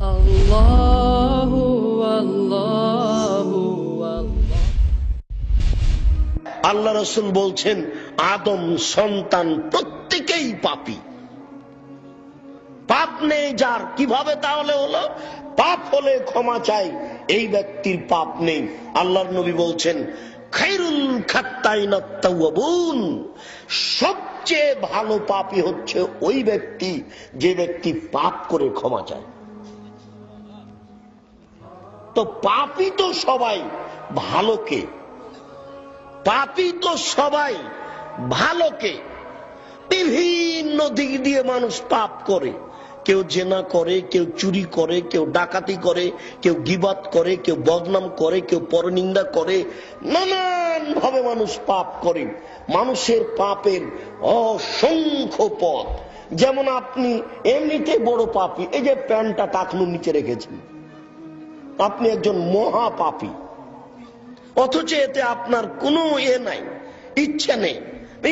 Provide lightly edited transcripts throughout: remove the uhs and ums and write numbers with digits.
আল্লাহু আল্লাহু আল্লাহ। আল্লাহ রাসূল বলছেন আদম সন্তান প্রত্যেকেই পাপী। পাপ নেই যার, কিভাবে তাহলে হলো? পাপ হলে ক্ষমা চাই, এই ব্যক্তির পাপ নেই। আল্লাহর নবী বলছেন খায়রুল খাত্তাইনাত তাওয়াবুন, সবচেয়ে ভালো পাপী হচ্ছে ওই ব্যক্তি যে ব্যক্তি পাপ করে ক্ষমা চায়। তো পাপী তো সবাই, ভালো কে? পাপী তো সবাই, ভালো কে? বিভিন্ন দিক দিয়ে মানুষ পাপ করে। কেউ জেনা করে, কেউ চুরি করে, কেউ ডাকাতি করে, কেউ গীবাত করে, কেউ বদনাম করে, কেউ পরনিন্দা করে, নানান ভাবে মানুষ পাপ করে। মানুষের পাপের অসংখ্য পথ। যেমন আপনি এমনিতে বড় পাপী, এই যে প্যান্টটা টাকনুর নিচে রেখেছেন, আপনি একজন মহা পাপী, অথচ এতে আপনার কোনো নাই, ইচ্ছা নেই।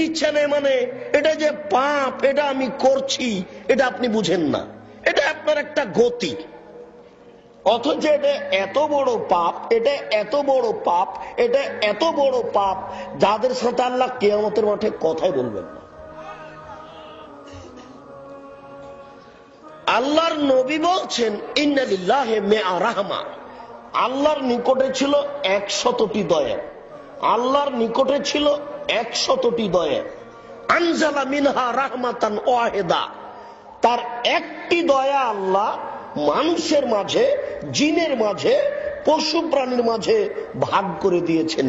ইচ্ছা নেই মানে এটা যে পাপ, এটা আমি করছি, এটা আপনি বুঝেন না, এটা আপনার একটা গতি। অথচ এটা এত বড় পাপ, এটা এত বড় পাপ, এটা এত বড় পাপ, যাদের সাথে আল্লাহ কিয়ামতের মাঠে কথাই বলবেন না। আল্লাহর নবী বলছেন ইন্না লিল্লাহি মিআ রাহমা, আল্লাহর নিকটে ছিল 100টি দয়া। আল্লাহর নিকটে ছিল 100টি দয়া। আনজালা মিনহা রাহমাতান ওয়াহিদা, তার একটি দয়া আল্লাহ মানুষের মাঝে, জিনের মাঝে, পশু প্রাণীর মাঝে ভাগ করে দিয়েছেন।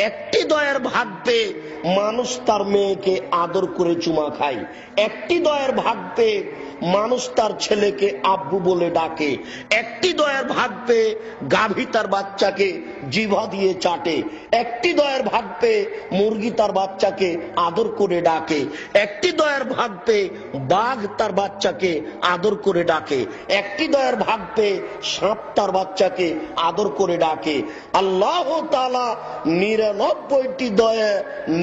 একটি দয়ার ভাগ পেয়ে মানুষ তার মেয়েকে আদর করে চুমা খায়। একটি দয়ার ভাগ পেয়ে মানুষ তার ছেলেকে আব্বু বলে ডাকে। একটি দয়ার ভাগ পেয়ে গাভী তার বাচ্চাকে জিভা দিয়ে চাটে। একটি দয়ার ভাগ পেয়ে মুরগি তার বাচ্চাকে আদর করে ডাকে। একটি দয়ার ভাগ পেয়ে বাঘ তার বাচ্চাকে আদর করে ডাকে। একটি দয়ার ভাগ পেয়ে সাপ তার বাচ্চাকে আদর করে ডাকে। আল্লাহ তাআলা 99টি দয়া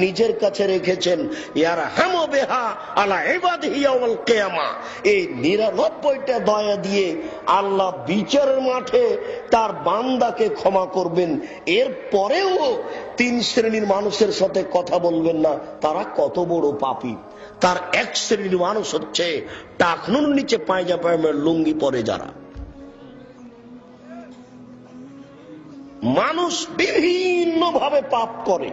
নিজের কাছে রেখেছেন। ইয়ারহামু বিহা আলা ইবাদিহি ইয়াউমাল কিয়ামা, এই 99টা দয়া দিয়ে আল্লাহ বিচারের মাঠে তার বান্দাকে ক্ষমা করবেন। এর পরেও 3 শ্রেণীর মানুষের সাথে কথা বলবেন না, তারা কত বড় পাপী। তার এক শ্রেণীর মানুষ হচ্ছে টাকনুর নিচে পায়জামার লুঙ্গি পরে যারা। মানুষ বিভিন্ন ভাবে পাপ করে,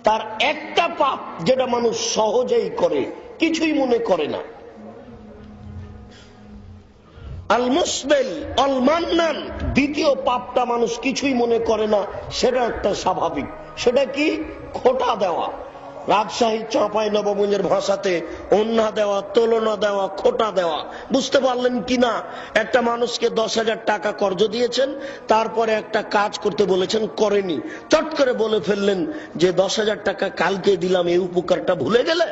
তার একটা পাপ যেটা মানুষ সহজেই করে, কিছুই মনে করে না। আল মুসবিল আল মান্নান, দ্বিতীয় পাপটা মানুষ কিছুই মনে করে না, সেটা একটা স্বাভাবিক। সেটা কি? খোঁটা দেওয়া। রাজশাহী চাঁপাই নবাবগঞ্জের ভাষাতে অন্যা দেওয়া, তুলনা দেওয়া, খোঁটা দেওয়া। বুঝতে পারলেন কিনা? একটা মানুষকে 10,000 টাকা কর্জ দিয়েছেন, তারপরে একটা কাজ করতে বলেছেন, করেনি, চট করে বলে ফেললেন যে 10,000 টাকা কালকে দিলাম, এই উপকারটা ভুলে গেলে।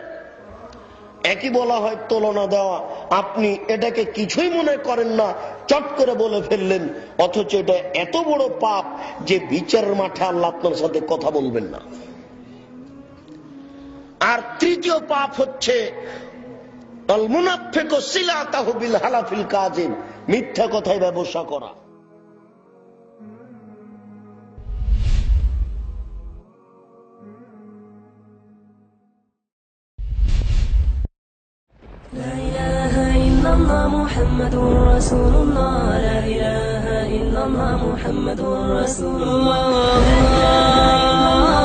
একই বলা হয় তুলনা দেওয়া। আপনি এটাকে কিছুই মনে করেন না, চট করে বলে ফেললেন, অথচ এটা এত বড় পাপ যে বিচারের মাঠে আল্লাহ আপনার সাথে কথা বলবেন না। আর তৃতীয় পাপ হচ্ছে আল মুনাফিকু সিলাতাহু বিল হালাফিল কাযিব, মিথ্যা কথায় ব্যবসা করা। لا إله إلا الله محمد رسول الله، لا إله إلا الله محمد رسول الله، لا إله إلا الله